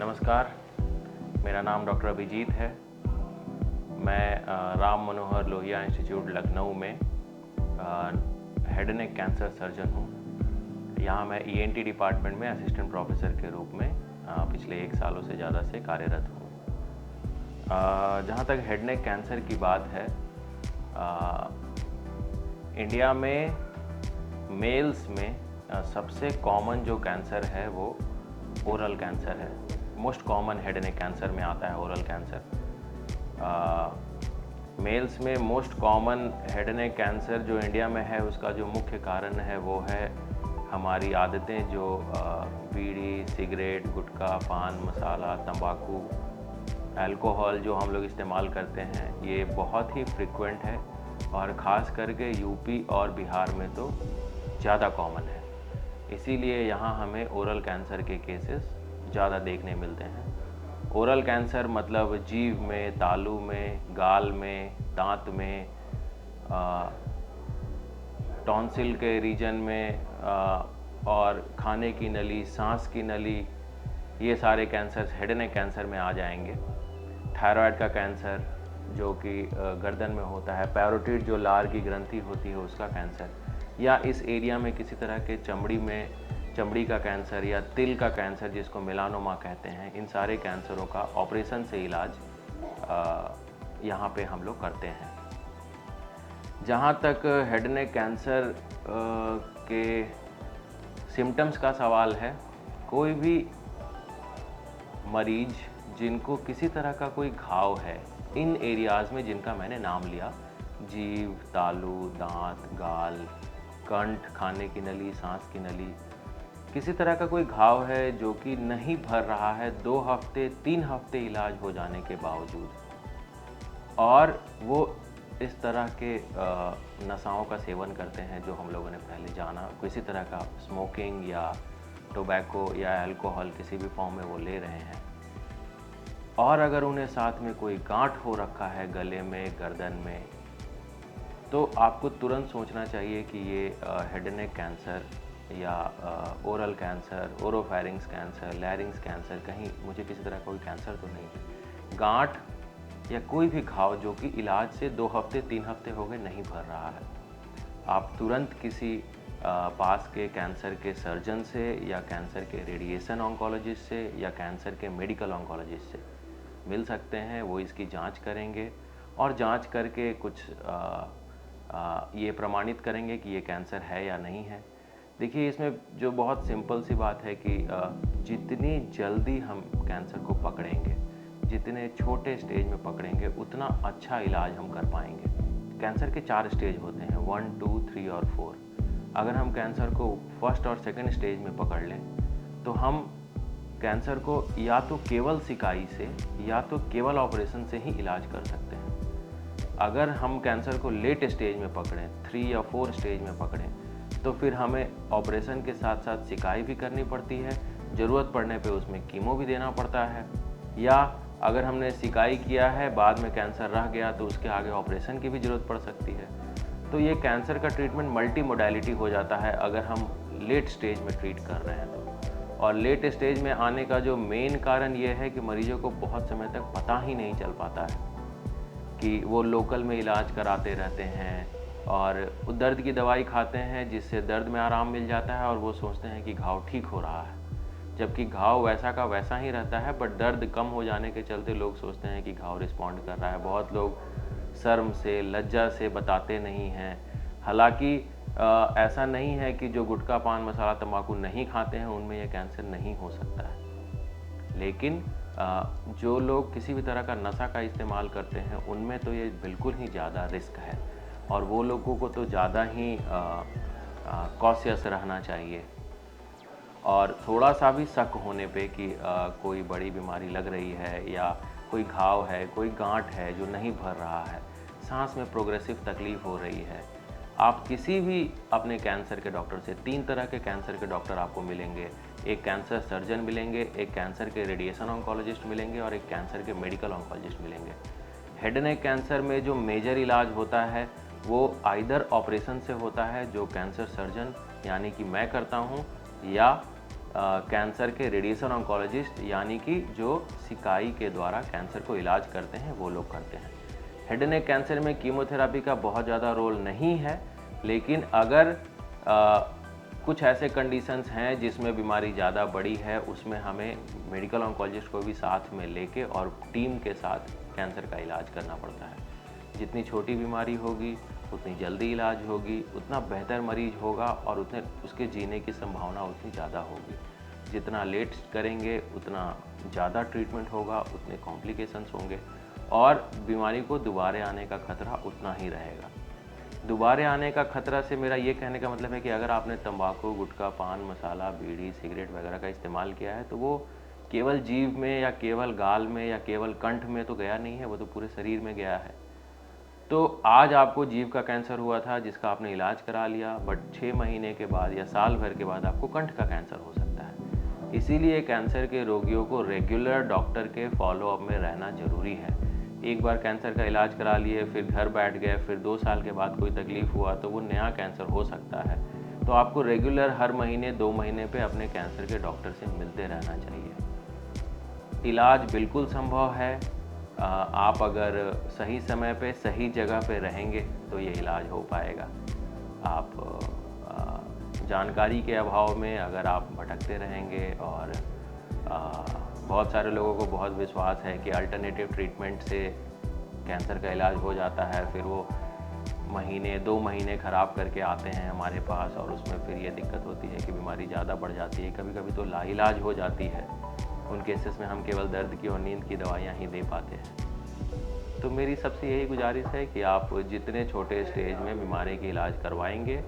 नमस्कार, मेरा नाम डॉक्टर अभिजीत है। मैं राम मनोहर लोहिया इंस्टीट्यूट लखनऊ में हेड नेक कैंसर सर्जन हूँ। यहाँ मैं ईएनटी डिपार्टमेंट में असिस्टेंट प्रोफेसर के रूप में पिछले 1 सालों से ज़्यादा से कार्यरत हूँ। जहाँ तक हेड नेक कैंसर की बात है, इंडिया में मेल्स में सबसे कॉमन जो कैंसर है वो ओरल कैंसर है। Most common head neck cancer में आता है ओरल कैंसर। मेल्स में most common head neck cancer जो इंडिया में है, उसका जो मुख्य कारण है वो है हमारी आदतें, जो बीड़ी, सिगरेट, गुटखा, पान मसाला, तंबाकू, अल्कोहल जो हम लोग इस्तेमाल करते हैं, ये बहुत ही फ्रिक्वेंट है और ख़ास करके यूपी और बिहार में तो ज़्यादा कॉमन है। इसीलिए यहाँ हमें ओरल कैंसर के केसेस ज़्यादा देखने मिलते हैं। ओरल कैंसर मतलब जीभ में, तालू में, गाल में, दांत में, टॉन्सिल के रीजन में, और खाने की नली, सांस की नली, ये सारे कैंसर हेड नेक कैंसर में आ जाएंगे। थायराइड का कैंसर जो कि गर्दन में होता है, पैरोटिड जो लार की ग्रंथि होती है उसका कैंसर, या इस एरिया में किसी तरह के चमड़ी का कैंसर या तिल का कैंसर जिसको मेलानोमा कहते हैं, इन सारे कैंसरों का ऑपरेशन से इलाज यहाँ पे हम लोग करते हैं। जहाँ तक हेड नेक कैंसर के सिम्टम्स का सवाल है, कोई भी मरीज जिनको किसी तरह का कोई घाव है इन एरियाज़ में जिनका मैंने नाम लिया, जीभ, तालू, दांत, गाल, कंठ, खाने की नली, सांस की नली, किसी तरह का कोई घाव है जो कि नहीं भर रहा है 2 हफ्ते 3 हफ्ते इलाज हो जाने के बावजूद, और वो इस तरह के नशाओं का सेवन करते हैं जो हम लोगों ने पहले जाना, किसी तरह का स्मोकिंग या टोबैको या अल्कोहल किसी भी फॉर्म में वो ले रहे हैं, और अगर उन्हें साथ में कोई गांठ हो रखा है गले में, गर्दन में, तो आपको तुरंत सोचना चाहिए कि ये हेड नेक कैंसर या oral cancer, oropharynx cancer, larynx cancer, कहीं मुझे किसी तरह कोई कैंसर तो नहीं है। गांठ या कोई भी घाव जो कि इलाज से 2 हफ्ते 3 हफ्ते हो गए नहीं भर रहा है, आप तुरंत किसी पास के कैंसर के सर्जन से या कैंसर के रेडिएशन ऑन्कोलॉजिस्ट से या कैंसर के मेडिकल ऑन्कोलॉजिस्ट से मिल सकते हैं। वो इसकी जांच करेंगे और जांच करके कुछ ये प्रमाणित करेंगे कि ये कैंसर है या नहीं है। देखिए, इसमें जो बहुत सिंपल सी बात है कि जितनी जल्दी हम कैंसर को पकड़ेंगे, जितने छोटे स्टेज में पकड़ेंगे, उतना अच्छा इलाज हम कर पाएंगे। कैंसर के 4 स्टेज होते हैं, 1, 2, 3 और 4। अगर हम कैंसर को फर्स्ट और सेकंड स्टेज में पकड़ लें तो हम कैंसर को या तो केवल सिकाई से या तो केवल ऑपरेशन से ही इलाज कर सकते हैं। अगर हम कैंसर को लेट स्टेज में पकड़ें, 3 या 4 स्टेज में पकड़ें, तो फिर हमें ऑपरेशन के साथ साथ सिकाई भी करनी पड़ती है, ज़रूरत पड़ने पे उसमें कीमो भी देना पड़ता है, या अगर हमने सिकाई किया है बाद में कैंसर रह गया तो उसके आगे ऑपरेशन की भी ज़रूरत पड़ सकती है। तो ये कैंसर का ट्रीटमेंट मल्टी मोडालिटी हो जाता है अगर हम लेट स्टेज में ट्रीट कर रहे हैं तो। और लेट स्टेज में आने का जो मेन कारण ये है कि मरीजों को बहुत समय तक पता ही नहीं चल पाता है कि वो लोकल में इलाज कराते रहते हैं और दर्द की दवाई खाते हैं जिससे दर्द में आराम मिल जाता है और वो सोचते हैं कि घाव ठीक हो रहा है, जबकि घाव वैसा का वैसा ही रहता है, बट दर्द कम हो जाने के चलते लोग सोचते हैं कि घाव रिस्पॉन्ड कर रहा है। बहुत लोग शर्म से, लज्जा से बताते नहीं हैं। हालांकि ऐसा नहीं है कि जो गुटखा, पान मसाला, तंबाकू नहीं खाते हैं उनमें यह कैंसर नहीं हो सकता है, लेकिन जो लोग किसी भी तरह का नशा का इस्तेमाल करते हैं उनमें तो ये बिल्कुल ही ज़्यादा रिस्क है, और वो लोगों को तो ज़्यादा ही कॉशियस रहना चाहिए। और थोड़ा सा भी शक होने पे कि कोई बड़ी बीमारी लग रही है या कोई घाव है, कोई गांठ है जो नहीं भर रहा है, सांस में प्रोग्रेसिव तकलीफ़ हो रही है, आप किसी भी अपने कैंसर के डॉक्टर से, 3 तरह के कैंसर के डॉक्टर आपको मिलेंगे, एक कैंसर सर्जन मिलेंगे, एक कैंसर के रेडिएशन ऑन्कोलॉजिस्ट मिलेंगे और एक कैंसर के मेडिकल ऑन्कोलॉजिस्ट मिलेंगे। हेड नेक कैंसर में जो मेजर इलाज होता है वो आइदर ऑपरेशन से होता है, जो कैंसर सर्जन यानी कि मैं करता हूँ, या कैंसर के रेडिएशन ऑन्कोलॉजिस्ट यानी कि जो सिकाई के द्वारा कैंसर को इलाज करते हैं वो लोग करते हैं। हेड एंड नेक कैंसर में कीमोथेरापी का बहुत ज़्यादा रोल नहीं है, लेकिन अगर कुछ ऐसे कंडीशंस हैं जिसमें बीमारी ज़्यादा बड़ी है, उसमें हमें मेडिकल ऑन्कोलॉजिस्ट को भी साथ में लेके और टीम के साथ कैंसर का इलाज करना पड़ता है। जितनी छोटी बीमारी होगी उतनी जल्दी इलाज होगी, उतना बेहतर मरीज होगा और उतने उसके जीने की संभावना उतनी ज़्यादा होगी। जितना लेट करेंगे उतना ज़्यादा ट्रीटमेंट होगा, उतने कॉम्प्लिकेशंस होंगे और बीमारी को दोबारा आने का खतरा उतना ही रहेगा। दोबारा आने का खतरा से मेरा ये कहने का मतलब है कि अगर आपने तंबाकू, गुटखा, पान मसाला, बीड़ी, सिगरेट वगैरह का इस्तेमाल किया है तो वो केवल जीभ में या केवल गाल में या केवल कंठ में तो गया नहीं है, वो तो पूरे शरीर में गया है। तो आज आपको जीभ का कैंसर हुआ था जिसका आपने इलाज करा लिया, बट 6 महीने के बाद या साल भर के बाद आपको कंठ का कैंसर हो सकता है। इसीलिए कैंसर के रोगियों को रेगुलर डॉक्टर के फॉलोअप में रहना ज़रूरी है। एक बार कैंसर का इलाज करा लिए, फिर घर बैठ गए, फिर 2 साल के बाद कोई तकलीफ़ हुआ तो वो नया कैंसर हो सकता है। तो आपको रेगुलर हर महीने 2 महीने पे अपने कैंसर के डॉक्टर से मिलते रहना चाहिए। इलाज बिल्कुल संभव है। आप अगर सही समय पे सही जगह पे रहेंगे तो ये इलाज हो पाएगा। आप जानकारी के अभाव में अगर आप भटकते रहेंगे और बहुत सारे लोगों को बहुत विश्वास है कि अल्टरनेटिव ट्रीटमेंट से कैंसर का इलाज हो जाता है, फिर वो महीने 2 महीने ख़राब करके आते हैं हमारे पास और उसमें फिर ये दिक्कत होती है कि बीमारी ज़्यादा बढ़ जाती है, कभी कभी तो लाइलाज हो जाती है। उन केसेस में हम केवल दर्द की और नींद की दवाइयाँ ही दे पाते हैं। तो मेरी सबसे यही गुजारिश है कि आप जितने छोटे स्टेज में बीमारी की इलाज करवाएंगे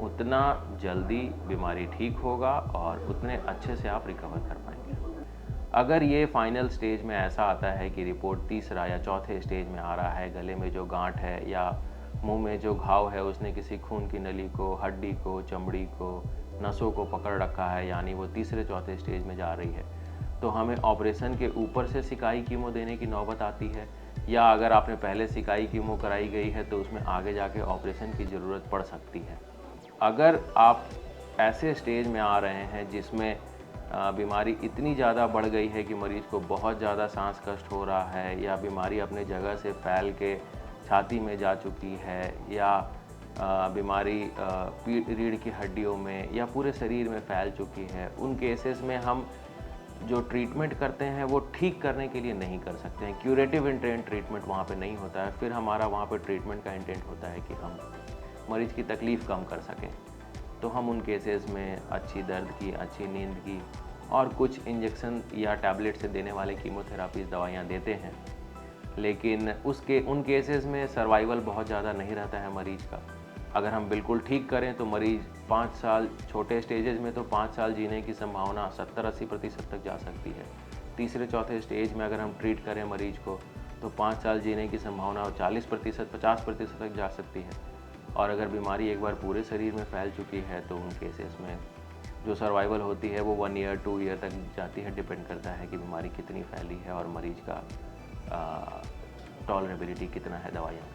उतना जल्दी बीमारी ठीक होगा और उतने अच्छे से आप रिकवर कर पाएंगे। अगर ये फाइनल स्टेज में ऐसा आता है कि रिपोर्ट तीसरा या चौथे स्टेज में आ रहा है, गले में जो गांठ है या मुंह में जो घाव है उसने किसी खून की नली को, हड्डी को, चमड़ी को, नसों को पकड़ रखा है, यानी वो तीसरे चौथे स्टेज में जा रही है, तो हमें ऑपरेशन के ऊपर से सिकाई कीमो देने की नौबत आती है। या अगर आपने पहले सिकाई कीमो कराई गई है तो उसमें आगे जाके ऑपरेशन की ज़रूरत पड़ सकती है। अगर आप ऐसे स्टेज में आ रहे हैं जिसमें बीमारी इतनी ज़्यादा बढ़ गई है कि मरीज़ को बहुत ज़्यादा सांस कष्ट हो रहा है या बीमारी अपने जगह से फैल के छाती में जा चुकी है या बीमारी रीढ़ की हड्डियों में या पूरे शरीर में फैल चुकी है, उन केसेस में हम जो ट्रीटमेंट करते हैं वो ठीक करने के लिए नहीं कर सकते हैं। क्यूरेटिव इंटेंट ट्रीटमेंट वहाँ पे नहीं होता है। फिर हमारा वहाँ पे ट्रीटमेंट का इंटेंट होता है कि हम मरीज़ की तकलीफ़ कम कर सकें। तो हम उन केसेस में अच्छी दर्द की, अच्छी नींद की और कुछ इंजेक्शन या टैबलेट से देने वाले कीमोथेरापीज़ दवाइयाँ देते हैं, लेकिन उन केसेस में सर्वाइवल बहुत ज़्यादा नहीं रहता है मरीज़ का। अगर हम बिल्कुल ठीक करें तो मरीज़ 5 साल, छोटे स्टेजेस में तो 5 साल जीने की संभावना 70-80% तक जा सकती है। तीसरे चौथे स्टेज में अगर हम ट्रीट करें मरीज़ को तो 5 साल जीने की संभावना 40%, 50% तक जा सकती है। और अगर बीमारी एक बार पूरे शरीर में फैल चुकी है तो उन केसेस में जो सर्वाइवल होती है वो 1 ईयर 2 ईयर तक जाती है। डिपेंड करता है कि बीमारी कितनी फैली है और मरीज़ का टॉलरेबिलिटी कितना है दवाइयों का।